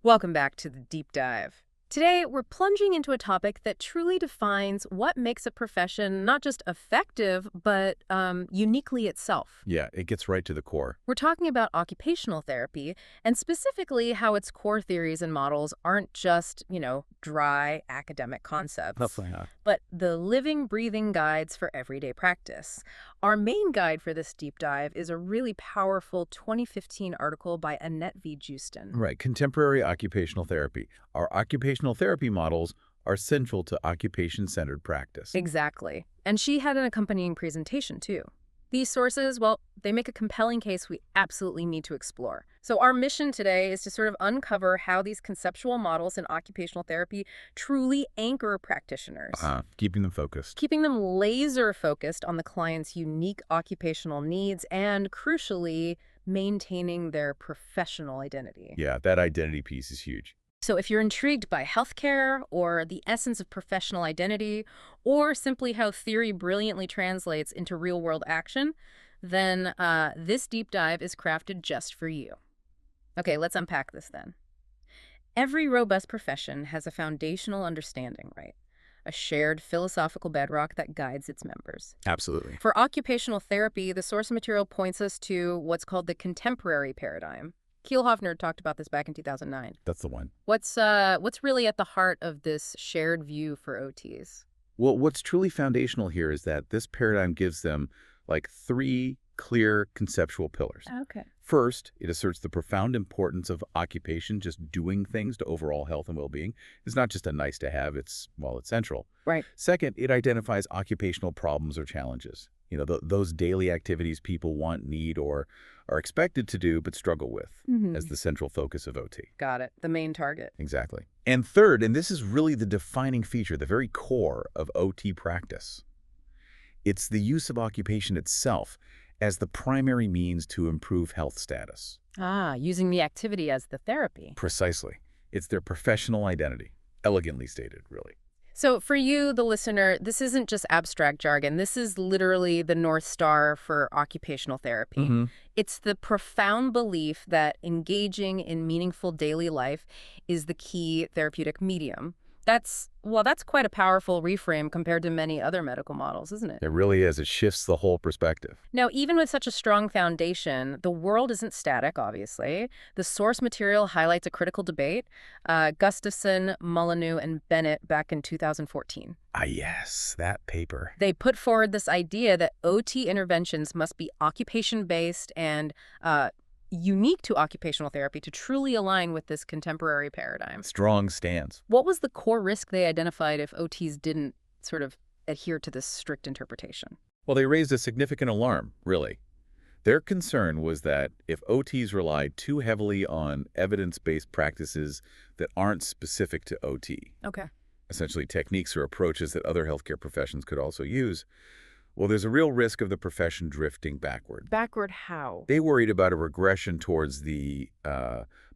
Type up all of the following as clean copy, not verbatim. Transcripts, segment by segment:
Welcome back to the deep dive. Today, we're plunging into a topic that truly defines what makes a profession not just effective, but uniquely itself. Yeah, it gets right to the core. We're talking about occupational therapy, and specifically how its core theories and models aren't just, dry academic concepts, Definitely not. but the living, breathing guides for everyday practice. Our main guide for this deep dive is a really powerful 2015 article by Annette V. Joosten. Right, contemporary occupational therapy. Our occupational therapy models are central to occupation-centered practice. Exactly. And she had an accompanying presentation, too. These sources, well, they make a compelling case we absolutely need to explore. So our mission today is to sort of uncover how these conceptual models in occupational therapy truly anchor practitioners, Keeping them focused. keeping them laser focused on the client's unique occupational needs and, crucially, maintaining their professional identity. Yeah, that identity piece is huge. So if you're intrigued by healthcare or the essence of professional identity or simply how theory brilliantly translates into real-world action, then this deep dive is crafted just for you. Okay, let's unpack this then. Every robust profession has a foundational understanding, right? A shared philosophical bedrock that guides its members. Absolutely. For occupational therapy, the source material points us to what's called the contemporary paradigm. Kielhofner talked about this back in 2009. That's the one. What's really at the heart of this shared view for OTs? Well, what's truly foundational here is that this paradigm gives them like three clear conceptual pillars. Okay. First, it asserts the profound importance of occupation, just doing things to overall health and well-being. It's not just a nice to have, it's central. Right. Second, it identifies occupational problems or challenges. Those daily activities people want, need, or are expected to do but struggle with as the central focus of OT. Got it. The main target. Exactly. And third, and this is really the defining feature, the very core of OT practice, it's the use of occupation itself as the primary means to improve health status. Using the activity as the therapy. Precisely. It's their professional identity. Elegantly stated, really. So for you, the listener, this isn't just abstract jargon. This is literally the North Star for occupational therapy. It's the profound belief that engaging in meaningful daily life is the key therapeutic medium. That's quite a powerful reframe compared to many other medical models, isn't it? It really is. It shifts the whole perspective. Now, even with such a strong foundation, the world isn't static, obviously. The source material highlights a critical debate. Gustafson, Molyneux, and Bennett back in 2014. Yes, that paper. They put forward this idea that OT interventions must be occupation-based and unique to occupational therapy to truly align with this contemporary paradigm. Strong stance. What was the core risk they identified if OTs didn't sort of adhere to this strict interpretation? Well, they raised a significant alarm, really. Their concern was that if OTs relied too heavily on evidence-based practices that aren't specific to OT, Okay. essentially techniques or approaches that other healthcare professions could also use, well, there's a real risk of the profession drifting backward. Backward how? They worried about a regression towards the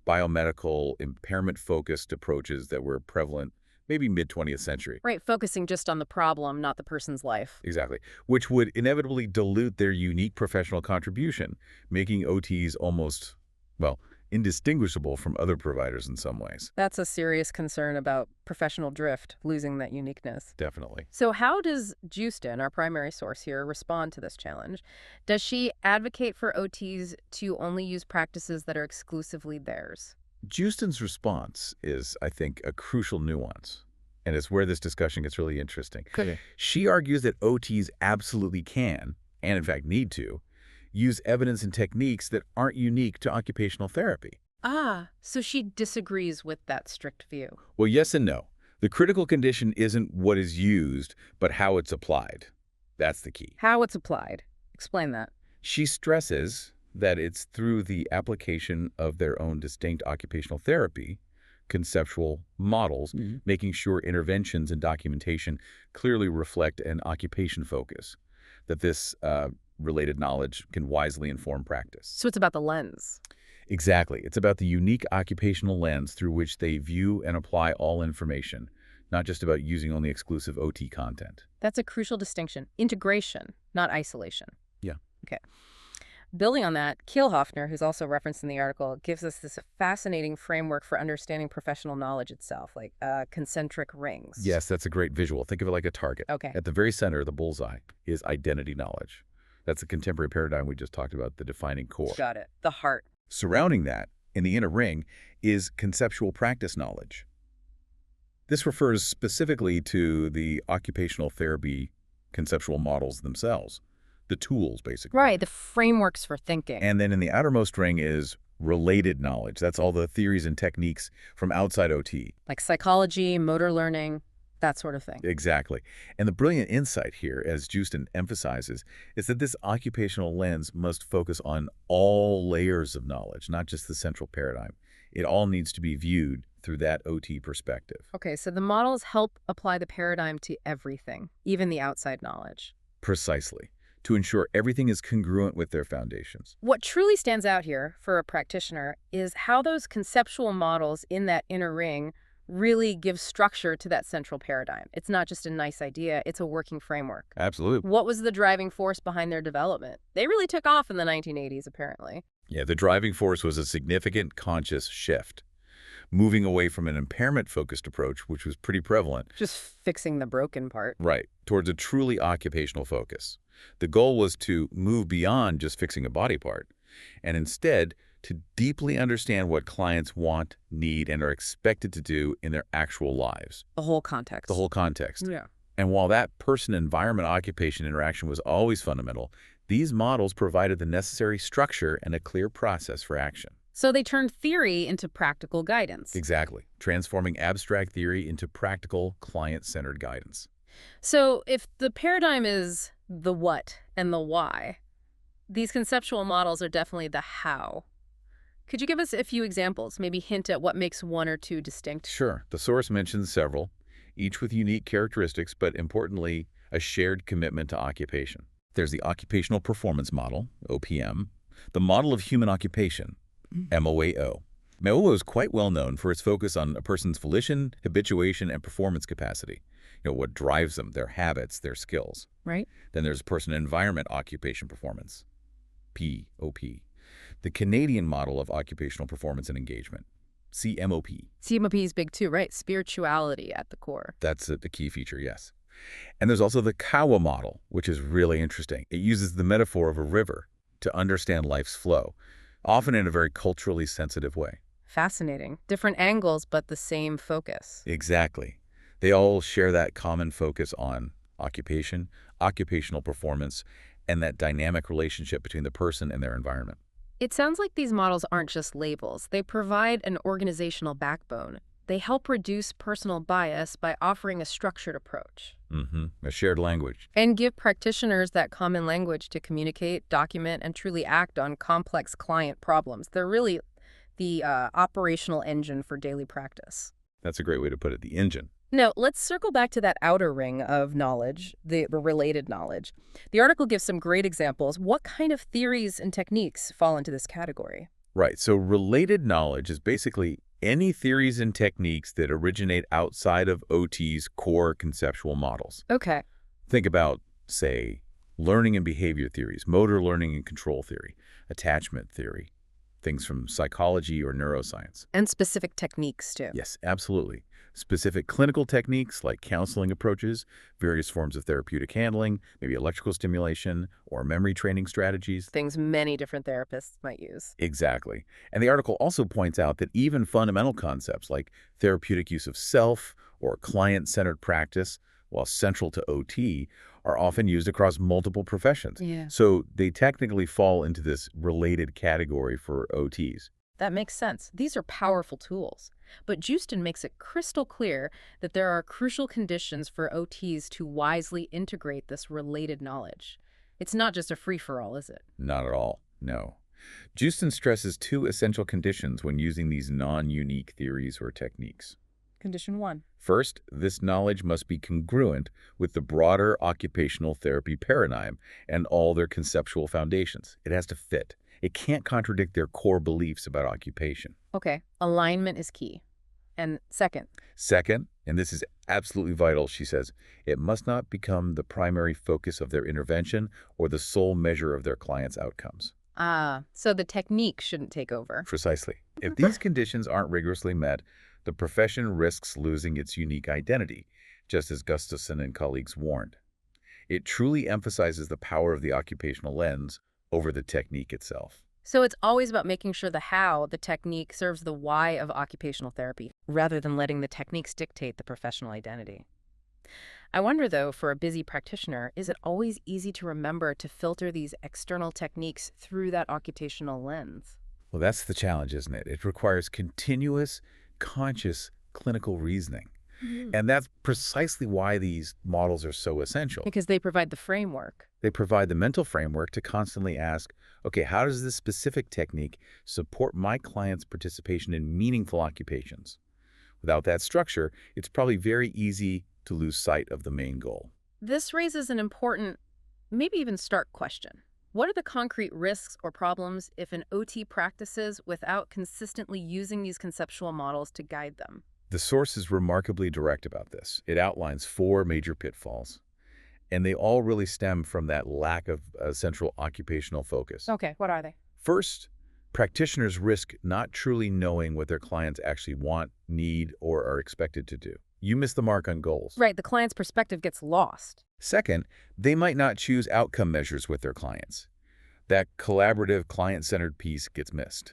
biomedical impairment-focused approaches that were prevalent maybe mid-20th century. Right, focusing just on the problem, not the person's life. Exactly, which would inevitably dilute their unique professional contribution, making OTs almost, indistinguishable from other providers in some ways. That's a serious concern about professional drift, losing that uniqueness. Definitely. So how does Joosten, our primary source here, respond to this challenge? Does she advocate for OTs to only use practices that are exclusively theirs? Joosten's response is, I think, a crucial nuance, and it's where this discussion gets really interesting. Okay. She argues that OTs absolutely can, and in fact need to, use evidence and techniques that aren't unique to occupational therapy. So she disagrees with that strict view. Well, yes and no. The critical condition isn't what is used, but how it's applied. That's the key. How it's applied. Explain that. She stresses that it's through the application of their own distinct occupational therapy, conceptual models, making sure interventions and documentation clearly reflect an occupation focus, that this related knowledge can wisely inform practice. So it's about the lens. Exactly. It's about the unique occupational lens through which they view and apply all information, not just about using only exclusive OT content. That's a crucial distinction. Integration, not isolation. Yeah. Okay. Building on that, Kielhofner, who's also referenced in the article, gives us this fascinating framework for understanding professional knowledge itself, like concentric rings. Yes, that's a great visual. Think of it like a target. Okay, At the very center of the bullseye is identity knowledge. That's the contemporary paradigm we just talked about, the defining core. got it. The heart. Surrounding that, in the inner ring, is conceptual practice knowledge. This refers specifically to the occupational therapy conceptual models themselves, the tools, basically. Right, the frameworks for thinking. And then in the outermost ring is related knowledge. That's all the theories and techniques from outside OT. Like psychology, motor learning, that sort of thing. Exactly. And the brilliant insight here, as Joosten emphasizes, is that this occupational lens must focus on all layers of knowledge, not just the central paradigm. It all needs to be viewed through that OT perspective. Okay, so the models help apply the paradigm to everything, even the outside knowledge. Precisely. To ensure everything is congruent with their foundations. What truly stands out here for a practitioner is how those conceptual models in that inner ring really give structure to that central paradigm. It's not just a nice idea, it's a working framework. Absolutely. What was the driving force behind their development? They really took off in the 1980s, apparently. Yeah, the driving force was a significant conscious shift, moving away from an impairment-focused approach, which was pretty prevalent, Just fixing the broken part. right, towards a truly occupational focus. The goal was to move beyond just fixing a body part, and instead to deeply understand what clients want, need, and are expected to do in their actual lives. The whole context. The whole context. Yeah. And while that person-environment-occupation interaction was always fundamental, these models provided the necessary structure and a clear process for action. So they turned theory into practical guidance. Exactly. Transforming abstract theory into practical, client-centered guidance. So if the paradigm is the what and the why, these conceptual models are definitely the how. Could you give us a few examples, maybe hint at what makes one or two distinct? Sure. The source mentions several, each with unique characteristics, but importantly, a shared commitment to occupation. There's the Occupational Performance Model, OPM, the Model of Human Occupation, MOAO. MOAO is quite well known for its focus on a person's volition, habituation, and performance capacity. What drives them, their habits, their skills. Right. Then there's person-environment occupation performance, POP. The Canadian Model of Occupational Performance and Engagement, CMOP. CMOP is big too, right? Spirituality at the core. That's the key feature, yes. And there's also the Kawa model, which is really interesting. It uses the metaphor of a river to understand life's flow, often in a very culturally sensitive way. Fascinating. Different angles, but the same focus. Exactly. They all share that common focus on occupation, occupational performance, and that dynamic relationship between the person and their environment. It sounds like these models aren't just labels. They provide an organizational backbone. They help reduce personal bias by offering a structured approach. A shared language. And give practitioners that common language to communicate, document, and truly act on complex client problems. They're really the operational engine for daily practice. That's a great way to put it, the engine. Now, let's circle back to that outer ring of knowledge, the related knowledge. The article gives some great examples. What kind of theories and techniques fall into this category? Right, so related knowledge is basically any theories and techniques that originate outside of OT's core conceptual models. Okay. Think about, say, learning and behavior theories, motor learning and control theory, attachment theory, things from psychology or neuroscience. And specific techniques, too. Yes, absolutely. Specific clinical techniques like counseling approaches, various forms of therapeutic handling, maybe electrical stimulation or memory training strategies. Things many different therapists might use. Exactly. And the article also points out that even fundamental concepts like therapeutic use of self or client-centered practice, while central to OT, are often used across multiple professions. Yeah. So they technically fall into this related category for OTs. That makes sense. These are powerful tools. But Joosten makes it crystal clear that there are crucial conditions for OTs to wisely integrate this related knowledge. It's not just a free-for-all, is it? Not at all, no. Joosten stresses two essential conditions when using these non-unique theories or techniques. Condition 1. First, this knowledge must be congruent with the broader occupational therapy paradigm and all their conceptual foundations. It has to fit. It can't contradict their core beliefs about occupation. Okay, alignment is key. And second, And this is absolutely vital, she says, it must not become the primary focus of their intervention or the sole measure of their clients' outcomes. Ah, so the technique shouldn't take over. Precisely. If these conditions aren't rigorously met, the profession risks losing its unique identity, just as Gustafson and colleagues warned. It truly emphasizes the power of the occupational lens over the technique itself. So it's always about making sure the technique serves the why of occupational therapy, rather than letting the techniques dictate the professional identity. I wonder, though, for a busy practitioner, is it always easy to remember to filter these external techniques through that occupational lens? Well, that's the challenge, isn't it? It requires continuous, conscious clinical reasoning. Mhm. And that's precisely why these models are so essential. Because they provide the framework. They provide the mental framework to constantly ask, okay, how does this specific technique support my client's participation in meaningful occupations? Without that structure, it's probably very easy to lose sight of the main goal. This raises an important, maybe even stark question. What are the concrete risks or problems if an OT practices without consistently using these conceptual models to guide them? The source is remarkably direct about this. It outlines 4 major pitfalls, and they all really stem from that lack of a central occupational focus. Okay, what are they? First, practitioners risk not truly knowing what their clients actually want, need, or are expected to do. You miss the mark on goals. Right, the client's perspective gets lost. Second, they might not choose outcome measures with their clients. That collaborative, client-centered piece gets missed.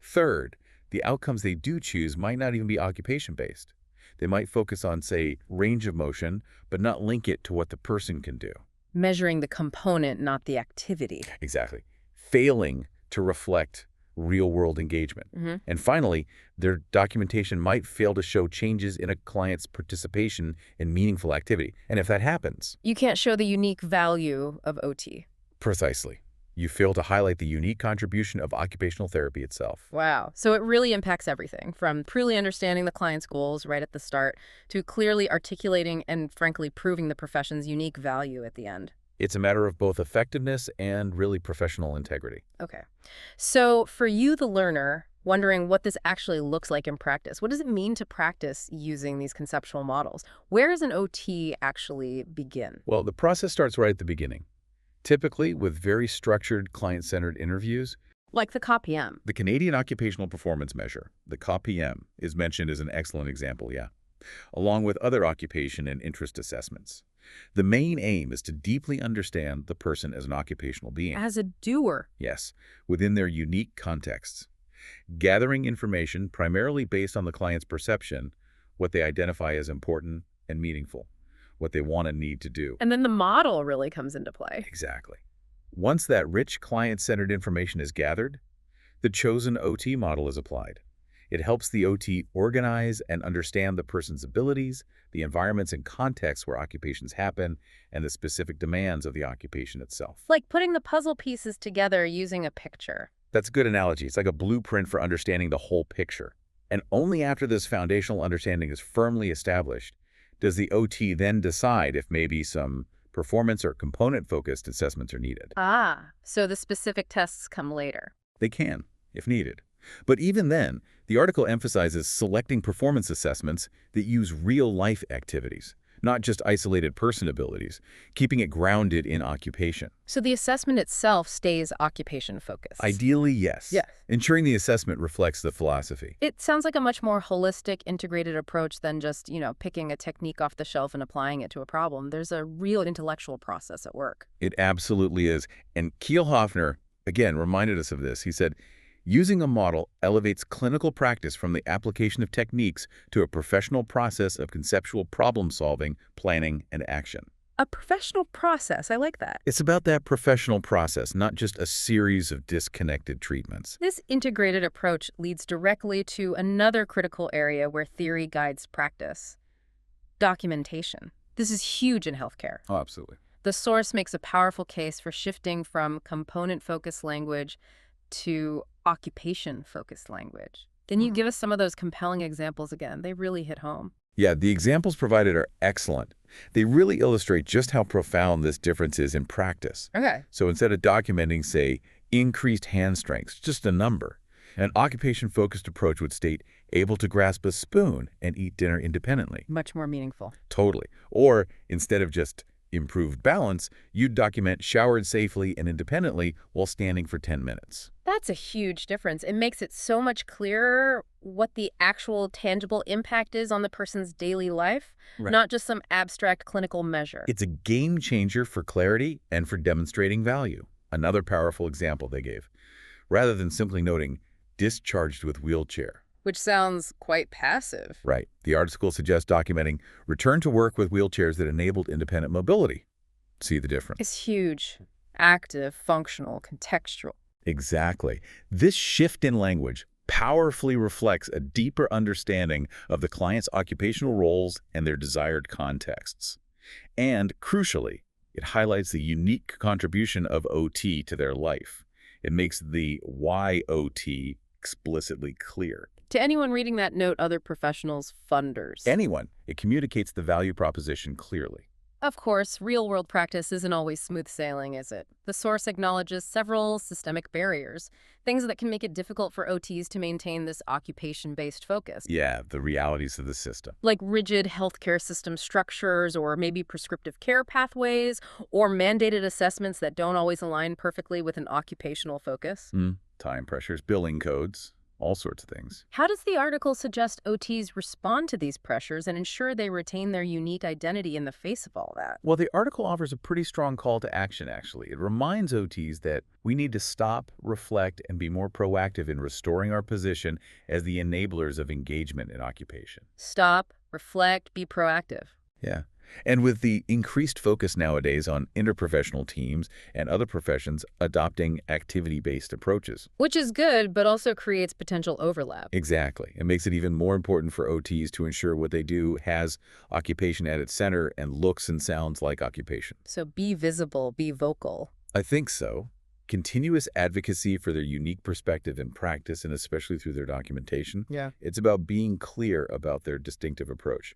Third, the outcomes they do choose might not even be occupation-based. They might focus on, say, range of motion, but not link it to what the person can do. Measuring the component, not the activity. Exactly. Failing to reflect real-world engagement. And finally, their documentation might fail to show changes in a client's participation in meaningful activity. And if that happens, You can't show the unique value of OT. precisely, you fail to highlight the unique contribution of occupational therapy itself. Wow. So it really impacts everything, from truly understanding the client's goals right at the start to clearly articulating and, frankly, proving the profession's unique value at the end. It's a matter of both effectiveness and really professional integrity. Okay. So for you, the learner, wondering what this actually looks like in practice, what does it mean to practice using these conceptual models? Where does an OT actually begin? Well, the process starts right at the beginning, typically with very structured client-centered interviews. Like the COPM. The Canadian Occupational Performance Measure, the COPM, is mentioned as an excellent example, along with other occupation and interest assessments. The main aim is to deeply understand the person as an occupational being. As a doer. Yes, within their unique contexts. Gathering information primarily based on the client's perception, what they identify as important and meaningful, what they want and need to do. And then the model really comes into play. Exactly. Once that rich client-centered information is gathered, the chosen OT model is applied. It helps the OT organize and understand the person's abilities, the environments and contexts where occupations happen, and the specific demands of the occupation itself. Like putting the puzzle pieces together using a picture. That's a good analogy. It's like a blueprint for understanding the whole picture. And only after this foundational understanding is firmly established does the OT then decide if maybe some performance or component-focused assessments are needed. Ah, so the specific tests come later. They can, if needed. But even then, the article emphasizes selecting performance assessments that use real-life activities, not just isolated person abilities, keeping it grounded in occupation. So the assessment itself stays occupation-focused. Ideally, yes. Yes. Ensuring the assessment reflects the philosophy. It sounds like a much more holistic, integrated approach than just, picking a technique off the shelf and applying it to a problem. There's a real intellectual process at work. It absolutely is. And Kielhofner, again, reminded us of this. He said, using a model elevates clinical practice from the application of techniques to a professional process of conceptual problem-solving, planning, and action. A professional process. I like that. It's about that professional process, not just a series of disconnected treatments. This integrated approach leads directly to another critical area where theory guides practice: documentation. This is huge in healthcare. Oh, absolutely. The source makes a powerful case for shifting from component-focused language to occupation-focused language. Can you give us some of those compelling examples again? They really hit home. Yeah, the examples provided are excellent. They really illustrate just how profound this difference is in practice. Okay. So instead of documenting, say, increased hand strength, just a number, an occupation-focused approach would state able to grasp a spoon and eat dinner independently. Much more meaningful. Totally. Or instead of just improved balance, you'd document showered safely and independently while standing for 10 minutes. That's a huge difference. It makes it so much clearer what the actual tangible impact is on the person's daily life, Right. not just some abstract clinical measure. It's a game changer for clarity and for demonstrating value. Another powerful example they gave. Rather than simply noting, discharged with wheelchair. Which sounds quite passive. Right. The article suggests documenting return to work with wheelchairs that enabled independent mobility. See the difference? It's huge. Active, functional, contextual. Exactly. This shift in language powerfully reflects a deeper understanding of the client's occupational roles and their desired contexts. And, crucially, it highlights the unique contribution of OT to their life. It makes the why OT explicitly clear. To anyone reading that note, other professionals, funders. Anyone, it communicates the value proposition clearly. Of course, real-world practice isn't always smooth sailing, is it? The source acknowledges several systemic barriers, things that can make it difficult for OTs to maintain this occupation-based focus. Yeah, the realities of the system. Like rigid healthcare system structures, or maybe prescriptive care pathways, or mandated assessments that don't always align perfectly with an occupational focus. Time pressures, billing codes, all sorts of things. How does the article suggest OTs respond to these pressures and ensure they retain their unique identity in the face of all that? Well, the article offers a pretty strong call to action, actually. It reminds OTs that we need to stop, reflect, and be more proactive in restoring our position as the enablers of engagement in occupation. Stop, reflect, be proactive. Yeah. And with the increased focus nowadays on interprofessional teams and other professions adopting activity-based approaches. Which is good, but also creates potential overlap. Exactly. It makes it even more important for OTs to ensure what they do has occupation at its center and looks and sounds like occupation. So be visible, be vocal. I think so. Continuous advocacy for their unique perspective in practice, and especially through their documentation. Yeah. It's about being clear about their distinctive approach.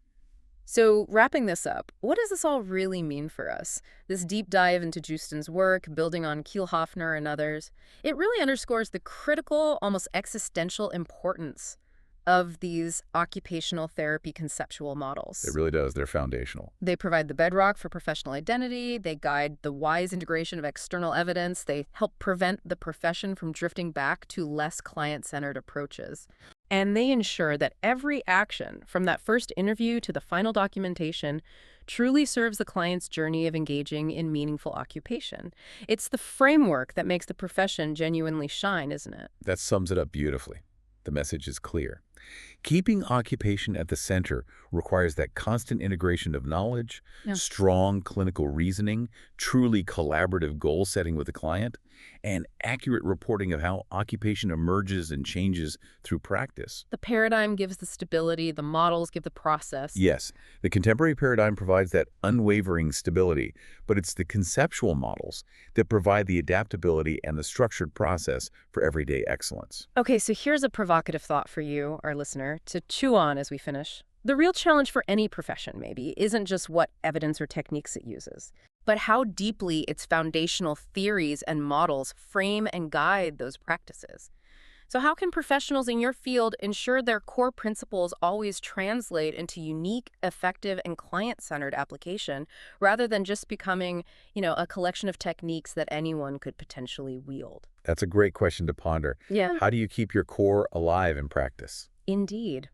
So wrapping this up, what does this all really mean for us? This deep dive into Joosten's work, building on Kielhofner and others, it really underscores the critical, almost existential importance of these occupational therapy conceptual models. It really does. They're foundational. They provide the bedrock for professional identity, they guide the wise integration of external evidence, they help prevent the profession from drifting back to less client-centered approaches. And they ensure that every action, from that first interview to the final documentation, truly serves the client's journey of engaging in meaningful occupation. It's the framework that makes the profession genuinely shine, isn't it? That sums it up beautifully. The message is clear. Keeping occupation at the center requires that constant integration of knowledge, Yeah. strong clinical reasoning, truly collaborative goal setting with the client, and accurate reporting of how occupation emerges and changes through practice. The paradigm gives the stability, the models give the process. Yes, the contemporary paradigm provides that unwavering stability, but it's the conceptual models that provide the adaptability and the structured process for everyday excellence. Okay, so here's a provocative thought for you, our listener, to chew on as we finish. The real challenge for any profession, maybe, isn't just what evidence or techniques it uses, but how deeply its foundational theories and models frame and guide those practices. So how can professionals in your field ensure their core principles always translate into unique, effective, and client-centered application rather than just becoming, a collection of techniques that anyone could potentially wield? That's a great question to ponder. Yeah. How do you keep your core alive in practice? Indeed.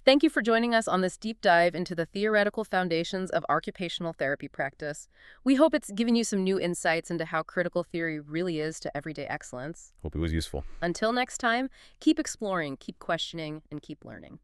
Thank you for joining us on this deep dive into the theoretical foundations of occupational therapy practice. We hope it's given you some new insights into how critical theory really is to everyday excellence. Hope it was useful. Until next time, keep exploring, keep questioning, and keep learning.